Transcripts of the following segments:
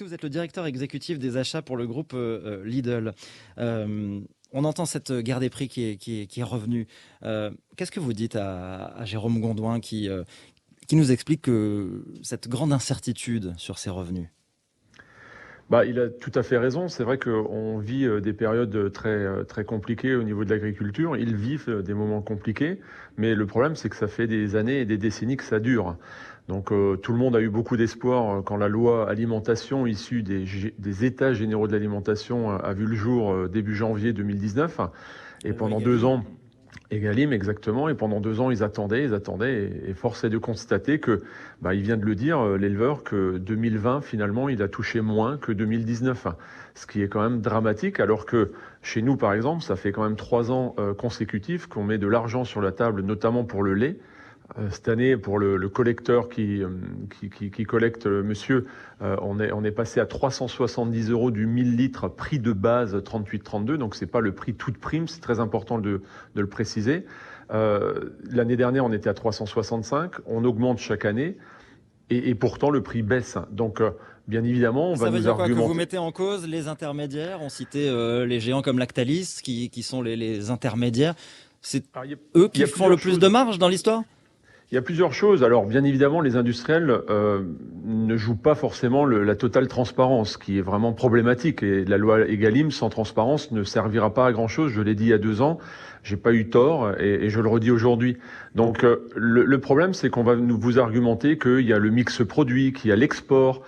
Vous êtes le directeur exécutif des achats pour le groupe Lidl. On entend cette guerre des prix qui est revenue. Qu'est-ce que vous dites à Jérôme Gondouin qui nous explique que cette grande incertitude sur ses revenus? Il a tout à fait raison. C'est vrai qu'on vit des périodes très compliquées au niveau de l'agriculture. Ils vivent des moments compliqués, mais le problème, c'est que ça fait des années et des décennies que ça dure. Donc tout le monde a eu beaucoup d'espoir quand la loi alimentation issue des États généraux de l'alimentation a vu le jour début janvier 2019. Et La loi pendant deux Egalim. ans, Egalim, exactement. Et pendant 2 ans, ils attendaient. Et force est de constater que, il vient de le dire, l'éleveur, que 2020, finalement, il a touché moins que 2019. Ce qui est quand même dramatique, alors que chez nous, par exemple, ça fait quand même 3 ans consécutifs qu'on met de l'argent sur la table, notamment pour le lait. Cette année, pour le collecteur qui collecte monsieur, on est passé à 370 euros du 1000 litres, prix de base 38,32. Donc, c'est pas le prix toute prime, c'est très important de le préciser. L'année dernière, on était à 365. On augmente chaque année et pourtant, le prix baisse. Donc, bien évidemment, on va Ça veut nous dire quoi? Que vous argumenter. mettez en cause les intermédiaires? On citait les géants comme Lactalis qui sont les intermédiaires. C'est Alors, eux il y qui a font le plusieurs plus de choses. marge dans l'histoire? Il y a plusieurs choses. Alors, bien évidemment, les industriels ne jouent pas forcément la totale transparence, qui est vraiment problématique. Et la loi Egalim, sans transparence, ne servira pas à grand-chose. Je l'ai dit il y a 2 ans, j'ai pas eu tort, et je le redis aujourd'hui. Donc, le problème, c'est qu'on va vous argumenter qu'il y a le mix produit, qu'il y a l'export.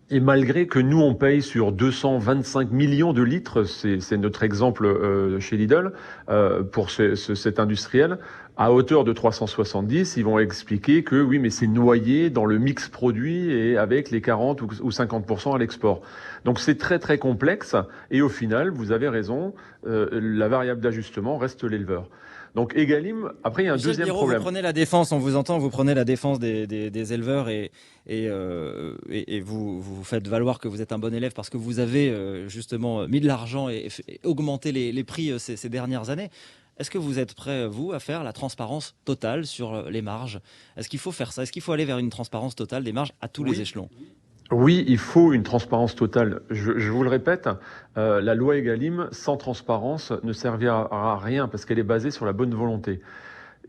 Et malgré que nous, on paye sur 225 millions de litres, c'est notre exemple chez Lidl, pour cet industriel, à hauteur de 370, ils vont expliquer que oui, mais c'est noyé dans le mix produit et avec les 40 ou 50% à l'export. Donc c'est très très complexe et au final, vous avez raison, la variable d'ajustement reste l'éleveur. Donc Egalim, après il y a un Michel deuxième Guiraud, vous problème. prenez la défense, on vous entend, vous prenez la défense des éleveurs et vous faites valoir que vous êtes un bon élève parce que vous avez justement mis de l'argent et augmenté les prix ces dernières années. Est-ce que vous êtes prêt, vous, à faire la transparence totale sur les marges? Est-ce qu'il faut faire ça? Est-ce qu'il faut aller vers une transparence totale des marges à tous les Oui, échelons? Oui, il faut une transparence totale. Je vous le répète, la loi Egalim, sans transparence, ne servira à rien parce qu'elle est basée sur la bonne volonté.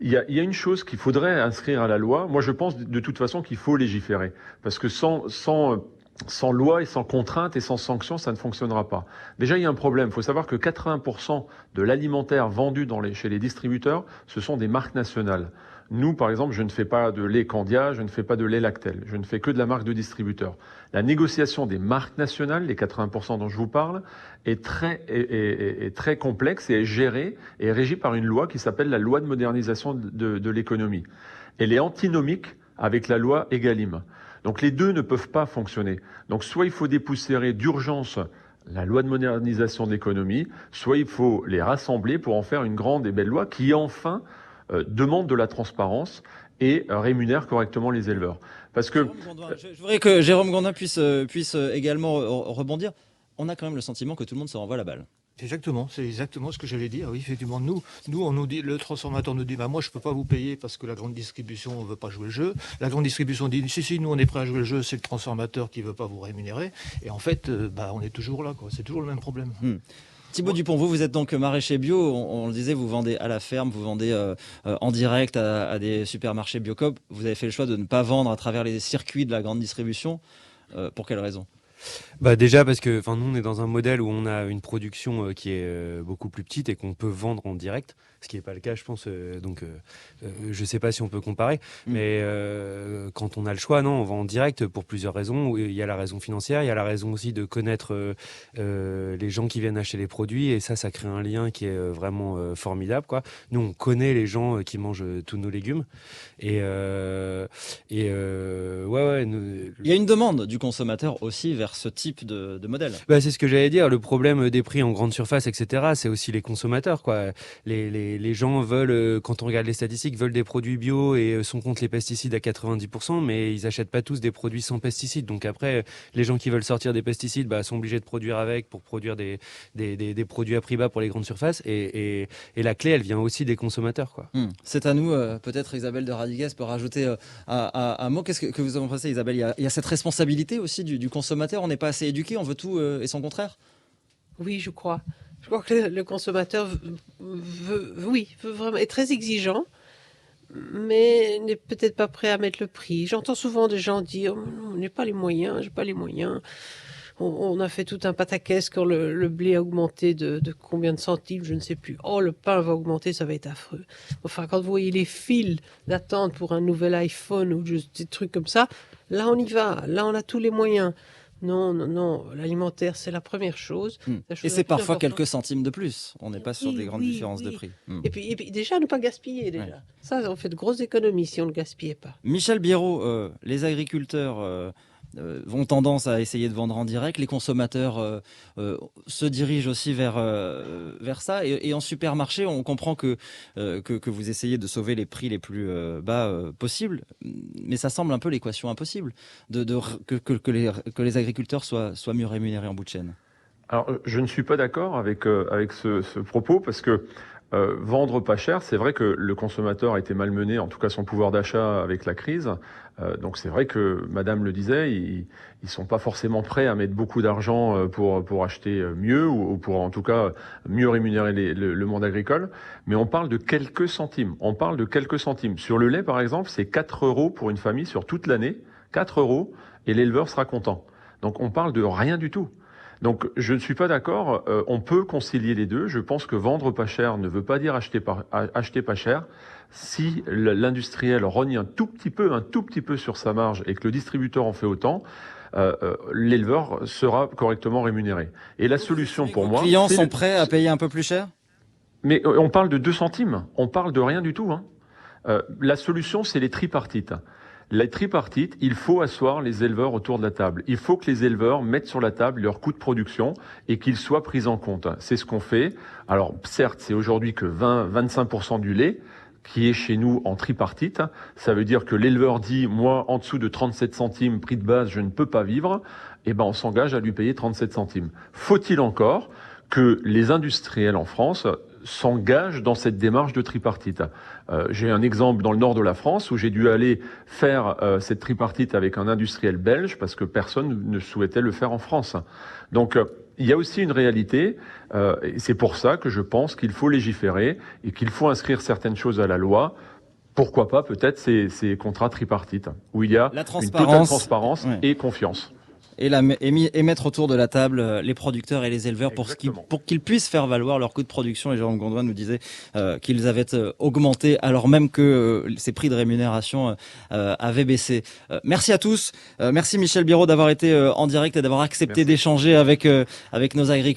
Il y a une chose qu'il faudrait inscrire à la loi. Moi, je pense de toute façon qu'il faut légiférer. Parce que sans loi et sans contrainte et sans sanction, ça ne fonctionnera pas. Déjà, il y a un problème. Il faut savoir que 80% de l'alimentaire vendu chez les distributeurs, ce sont des marques nationales. Nous, par exemple, je ne fais pas de lait Candia, je ne fais pas de lait Lactel. Je ne fais que de la marque de distributeur. La négociation des marques nationales, les 80% dont je vous parle, est très complexe et est gérée et est régie par une loi qui s'appelle la loi de modernisation de l'économie. Elle est antinomique avec la loi Egalim. Donc les deux ne peuvent pas fonctionner. Donc soit il faut dépoussiérer d'urgence la loi de modernisation de l'économie, soit il faut les rassembler pour en faire une grande et belle loi qui enfin demande de la transparence et rémunère correctement les éleveurs. Parce que Jérôme Gondouin, je voudrais que Jérôme Gondouin puisse également rebondir. On a quand même le sentiment que tout le monde se renvoie la balle. C'est exactement ce que j'allais dire. Oui, effectivement, on nous dit, le transformateur nous dit, moi, je peux pas vous payer parce que la grande distribution ne veut pas jouer le jeu. La grande distribution dit, si, nous, on est prêt à jouer le jeu, c'est le transformateur qui veut pas vous rémunérer. Et en fait, on est toujours là, quoi. C'est toujours le même problème. Thibaut Dupont, vous êtes donc maraîcher bio. On le disait, vous vendez à la ferme, vous vendez en direct à des supermarchés Biocoop. Vous avez fait le choix de ne pas vendre à travers les circuits de la grande distribution. Pour quelle raison? Déjà parce que nous on est dans un modèle où on a une production qui est beaucoup plus petite et qu'on peut vendre en direct, ce qui n'est pas le cas je pense, je sais pas si on peut comparer, mais quand on a le choix, non, on vend en direct pour plusieurs raisons. Il y a la raison financière, il y a la raison aussi de connaître les gens qui viennent acheter les produits, et ça crée un lien qui est vraiment formidable, quoi. Nous on connaît les gens qui mangent tous nos légumes ouais, Il y a une demande du consommateur aussi vers ce type de modèle. c'est ce que j'allais dire. Le problème des prix en grande surface, etc., c'est aussi les consommateurs, quoi. Les gens veulent, quand on regarde les statistiques, veulent des produits bio et sont contre les pesticides à 90%, mais ils achètent pas tous des produits sans pesticides. Donc après, les gens qui veulent sortir des pesticides sont obligés de produire avec pour produire des produits à prix bas pour les grandes surfaces. Et la clé, elle vient aussi des consommateurs, quoi. C'est à nous, peut-être Isabelle de Radigues peut rajouter un mot. Qu'est-ce que vous en pensez, Isabelle? Il y a cette responsabilité aussi du consommateur. on n'est pas assez éduqué, on veut tout et son contraire? Oui, je crois. Je crois que le consommateur veut vraiment être très exigeant, mais n'est peut-être pas prêt à mettre le prix. J'entends souvent des gens dire on n'a pas les moyens, j'ai pas les moyens. On a fait tout un pataquès quand le blé a augmenté de combien de centimes, je ne sais plus. Oh, le pain va augmenter, ça va être affreux. Enfin, quand vous voyez les files d'attente pour un nouvel iPhone ou juste des trucs comme ça, là on y va, là on a tous les moyens. Non, non, non, l'alimentaire c'est la première chose. Et c'est parfois quelques centimes de plus. On n'est pas sur des grandes différences de prix. Et puis déjà, ne pas gaspiller déjà. Ouais. Ça, on fait de grosses économies si on ne gaspillait pas. Michel Biérot, les agriculteurs ont tendance à essayer de vendre en direct. Les consommateurs se dirigent aussi vers ça. Et en supermarché, on comprend que vous essayez de sauver les prix les plus bas possibles. Mais ça semble un peu l'équation impossible que les agriculteurs soient mieux rémunérés en bout de chaîne. Alors, je ne suis pas d'accord avec ce propos parce que vendre pas cher, c'est vrai que le consommateur a été malmené, en tout cas son pouvoir d'achat avec la crise. Donc c'est vrai que Madame le disait, ils sont pas forcément prêts à mettre beaucoup d'argent pour acheter mieux ou pour en tout cas mieux rémunérer le monde agricole. Mais on parle de quelques centimes. On parle de quelques centimes. Sur le lait, par exemple, c'est 4 € pour une famille sur toute l'année. 4 € et l'éleveur sera content. Donc on parle de rien du tout. Donc je ne suis pas d'accord, on peut concilier les deux. Je pense que vendre pas cher ne veut pas dire acheter pas cher. Si l'industriel rogne un tout petit peu sur sa marge et que le distributeur en fait autant, l'éleveur sera correctement rémunéré. Et la solution pour moi... Les clients sont prêts à payer un peu plus cher ? Mais on parle de 2 centimes, on parle de rien du tout. La solution, c'est les tripartites. Les tripartites, il faut asseoir les éleveurs autour de la table. Il faut que les éleveurs mettent sur la table leurs coûts de production et qu'ils soient pris en compte. C'est ce qu'on fait. Alors, certes, c'est aujourd'hui que 20-25% du lait qui est chez nous en tripartite. Ça veut dire que l'éleveur dit, moi, en dessous de 37 centimes, prix de base, je ne peux pas vivre. Eh ben, on s'engage à lui payer 37 centimes. Faut-il encore que les industriels en France s'engagent dans cette démarche de tripartite. J'ai un exemple dans le nord de la France où j'ai dû aller faire cette tripartite avec un industriel belge parce que personne ne souhaitait le faire en France. Donc il y a aussi une réalité, et c'est pour ça que je pense qu'il faut légiférer et qu'il faut inscrire certaines choses à la loi. Pourquoi pas peut-être ces contrats tripartites où il y a une totale transparence et confiance. Et mettre autour de la table les producteurs et les éleveurs pour qu'ils puissent faire valoir leur coût de production. Et Jérôme Gondouin nous disait qu'ils avaient augmenté alors même que ces prix de rémunération avaient baissé. Merci à tous. Merci Michel Biérot d'avoir été en direct et d'avoir accepté d'échanger avec nos agriculteurs.